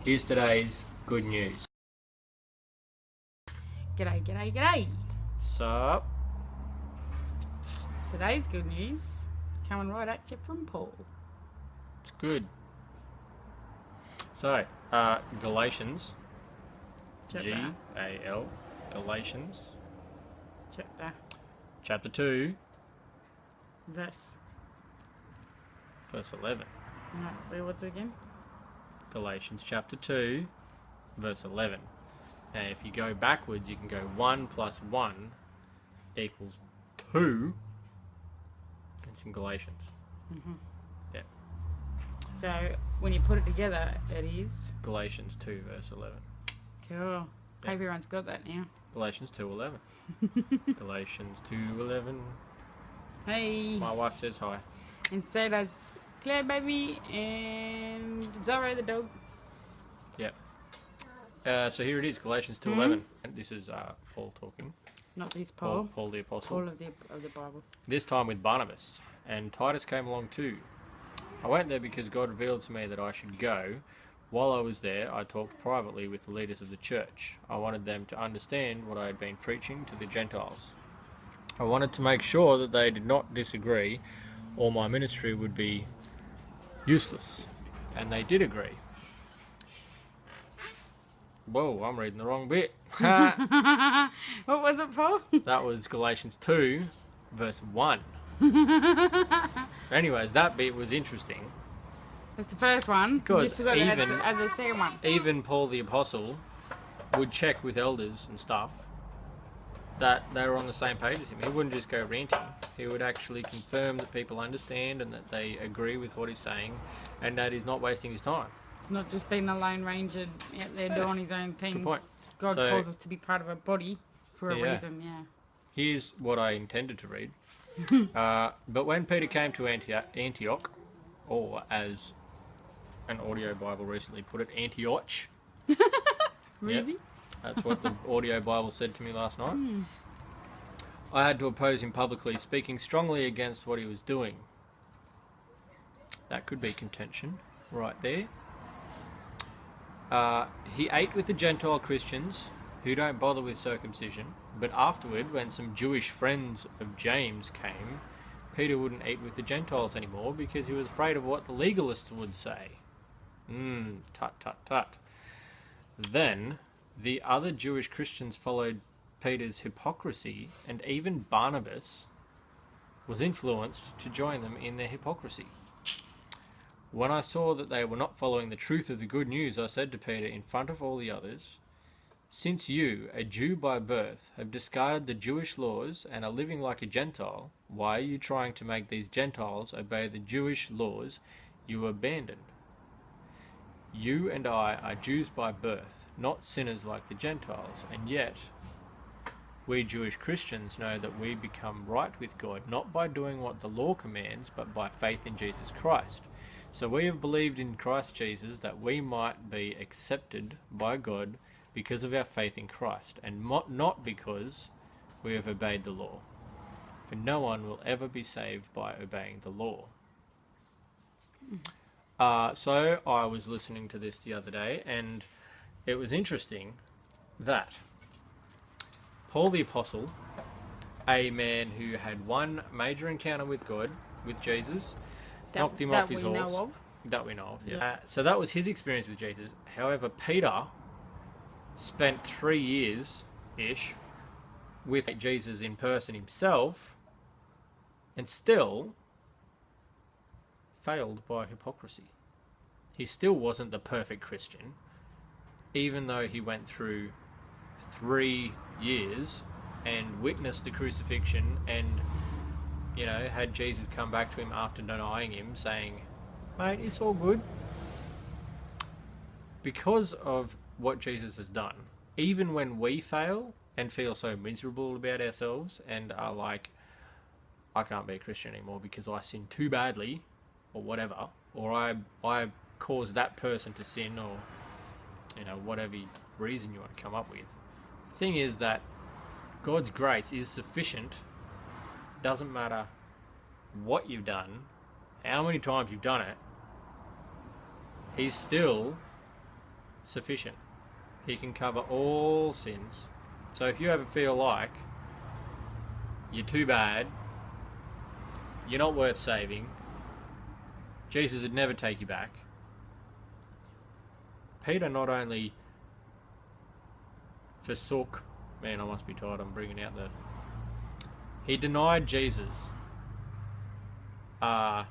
Here's today's good news. G'day, g'day, g'day. Sup? Today's good news coming right at you from Paul. It's good. So, Galatians, Chapter. G-A-L, Galatians, chapter 2, Verse. verse 11. No, what's it again? Galatians chapter 2, verse 11. Now, if you go backwards, you can go 1 plus 1 equals 2. It's in Galatians. Yeah. So when you put it together, it is Galatians 2, verse 11. cool. Yeah. Everyone's got that now. Galatians 2:11. Galatians 2:11. Hey. My wife says hi. And so does Claire, baby, and Zorro, the dog. Yep. So here it is, Galatians 2:11. This is Paul talking. Not this Paul. Paul the Apostle. Paul of the Bible. This time with Barnabas, and Titus came along too. I went there because God revealed to me that I should go. While I was there, I talked privately with the leaders of the church. I wanted them to understand what I had been preaching to the Gentiles. I wanted to make sure that they did not disagree, or my ministry would be useless. And they did agree. Whoa, I'm reading the wrong bit. What was it, Paul? That was Galatians 2, verse 1. Anyways, that bit was interesting. That's the first one. Because you just forgot to add the second one. Even Paul the Apostle would check with elders and stuff that they were on the same page as him. He wouldn't just go ranting. He would actually confirm that people understand and that they agree with what he's saying and that he's not wasting his time. It's not just being a lone ranger out there doing his own thing. Good point. God So- calls us to be part of a body for a Yeah. reason, yeah. Here's what I intended to read. But when Peter came to Antioch, or as an audio Bible recently put it, Antioch. Really? Yep, that's what the audio Bible said to me last night. I had to oppose him publicly, speaking strongly against what he was doing. That could be contention right there. He ate with the Gentile Christians who don't bother with circumcision, but afterward, when some Jewish friends of James came, Peter wouldn't eat with the Gentiles anymore because he was afraid of what the legalists would say. Tut, tut, tut. Then, the other Jewish Christians followed Peter's hypocrisy, and even Barnabas was influenced to join them in their hypocrisy. When I saw that they were not following the truth of the good news, I said to Peter in front of all the others, "Since you, a Jew by birth, have discarded the Jewish laws and are living like a Gentile, why are you trying to make these Gentiles obey the Jewish laws you abandoned? You and I are Jews by birth, not sinners like the Gentiles, and yet we Jewish Christians know that we become right with God not by doing what the law commands, but by faith in Jesus Christ. So we have believed in Christ Jesus that we might be accepted by God because of our faith in Christ, and not because we have obeyed the law. For no one will ever be saved by obeying the law." So I was listening to this the other day, and it was interesting that Paul the Apostle, a man who had one major encounter with God, with Jesus, knocked him off his horse. That we know of. That we know of, yeah. So that was his experience with Jesus. However, Peter spent 3 years-ish with Jesus in person himself, and still failed by hypocrisy. He still wasn't the perfect Christian, even though he went through 3 years and witnessed the crucifixion and, you know, had Jesus come back to him after denying him, saying, "Mate, it's all good." Because of what Jesus has done, even when we fail and feel so miserable about ourselves and are like, "I can't be a Christian anymore because I sinned too badly," or whatever, or I caused that person to sin, or, you know, whatever reason you want to come up with. The thing is that God's grace is sufficient. Doesn't matter what you've done, how many times you've done it, He's still sufficient. He can cover all sins. So if you ever feel like you're too bad, you're not worth saving, Jesus would never take you back. Peter not only forsook, man, I must be tired, I'm bringing out the... He denied Jesus as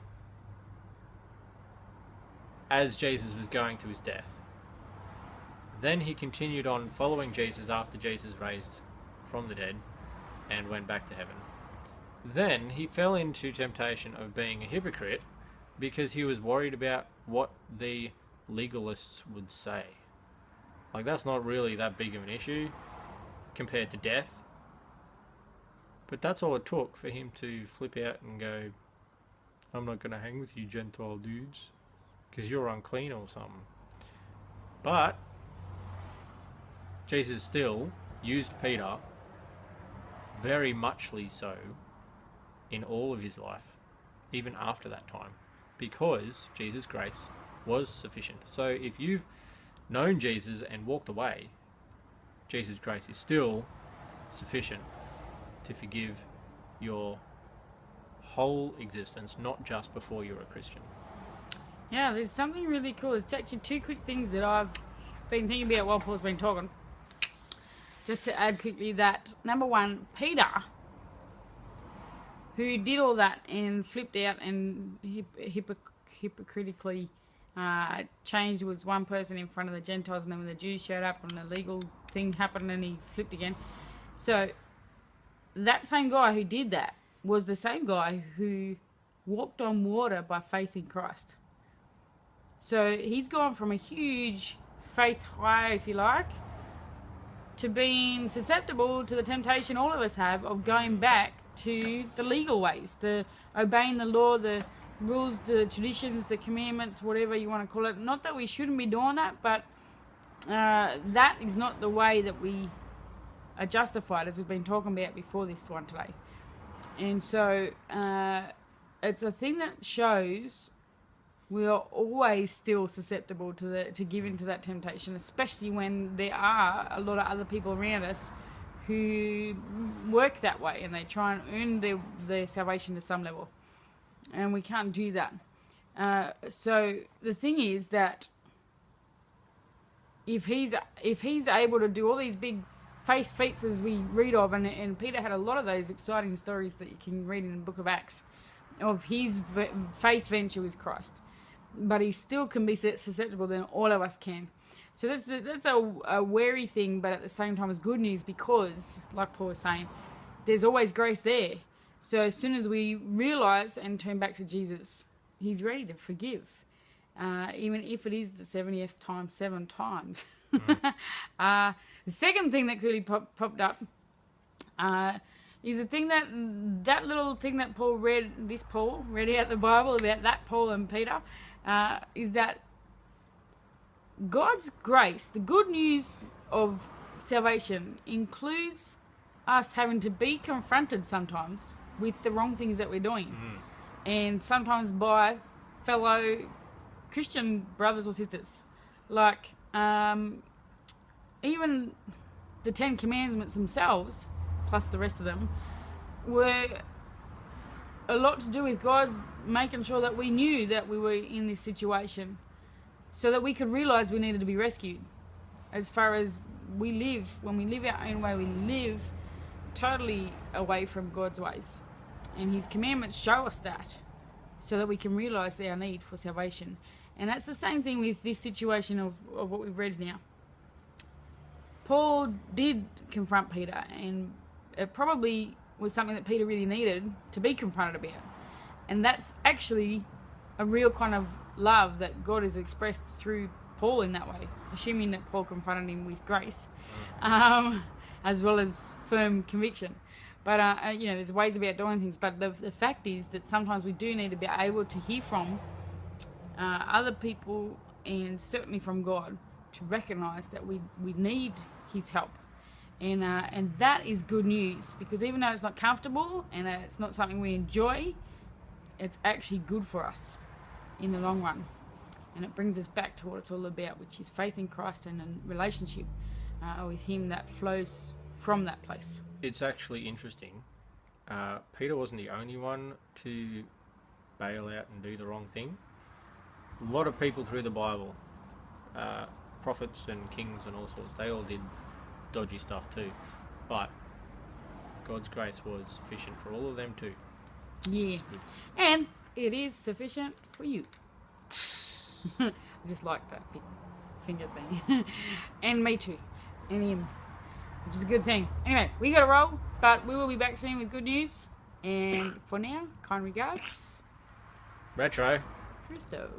Jesus was going to his death. Then he continued on following Jesus after Jesus raised from the dead and went back to heaven. Then he fell into temptation of being a hypocrite because he was worried about what the legalists would say. Like, that's not really that big of an issue compared to death. But that's all it took for him to flip out and go, I'm not going to hang with you Gentile dudes because you're unclean or something. But Jesus still used Peter very muchly so in all of his life, even after that time, because Jesus' grace was sufficient. So if you've known Jesus and walked away, Jesus' grace is still sufficient to forgive your whole existence, not just before you're a Christian. Yeah, there's something really cool. There's actually two quick things that I've been thinking about while Paul's been talking. Just to add quickly that, number one, Peter, who did all that and flipped out and hypocritically changed, was one person in front of the Gentiles, and then when the Jews showed up and the legal thing happened and he flipped again. So that same guy who did that was the same guy who walked on water by faith in Christ. So he's gone from a huge faith high, if you like, to being susceptible to the temptation all of us have of going back to the legal ways, the obeying the law, the rules, the traditions, the commandments, whatever you want to call it. Not that we shouldn't be doing that, but that is not the way that we are justified, as we've been talking about before this one today. And so it's a thing that shows we are always still susceptible to give into that temptation, especially when there are a lot of other people around us who work that way and they try and earn their salvation to some level. And we can't do that. So the thing is that if he's able to do all these big faith feats as we read of, and Peter had a lot of those exciting stories that you can read in the book of Acts of his faith venture with Christ, but he still can be susceptible than all of us can. So that's a wary thing, but at the same time it's good news because, like Paul was saying, there's always grace there. So as soon as we realise and turn back to Jesus, he's ready to forgive, even if it is the 70th time 7 times. The second thing that clearly popped up is the thing that little thing that Paul read out the Bible about that Paul and Peter, is that God's grace, the good news of salvation, includes us having to be confronted sometimes with the wrong things that we're doing, and sometimes by fellow Christian brothers or sisters, like even the 10 Commandments themselves, plus the rest of them, were a lot to do with God making sure that we knew that we were in this situation so that we could realise we needed to be rescued. As far as when we live our own way, we live totally away from God's ways. And his commandments show us that so that we can realise our need for salvation. And that's the same thing with this situation of what we've read now. Paul did confront Peter, and it probably was something that Peter really needed to be confronted about. And that's actually a real kind of love that God has expressed through Paul in that way, assuming that Paul confronted him with grace, as well as firm conviction. But, there's ways about doing things. But the fact is that sometimes we do need to be able to hear from other people, and certainly from God, to recognise that we need his help. And that is good news, because even though it's not comfortable and it's not something we enjoy, it's actually good for us in the long run. And it brings us back to what it's all about, which is faith in Christ and a relationship with Him that flows from that place. It's actually interesting. Peter wasn't the only one to bail out and do the wrong thing. A lot of people through the Bible, prophets and kings and all sorts, they all did dodgy stuff too. But God's grace was sufficient for all of them too. Yeah. And it is sufficient for you. I just like that big finger thing. And me too. And him. Which is a good thing. Anyway, we got to roll, but we will be back soon with good news. And for now, kind regards. Retro. Cristo.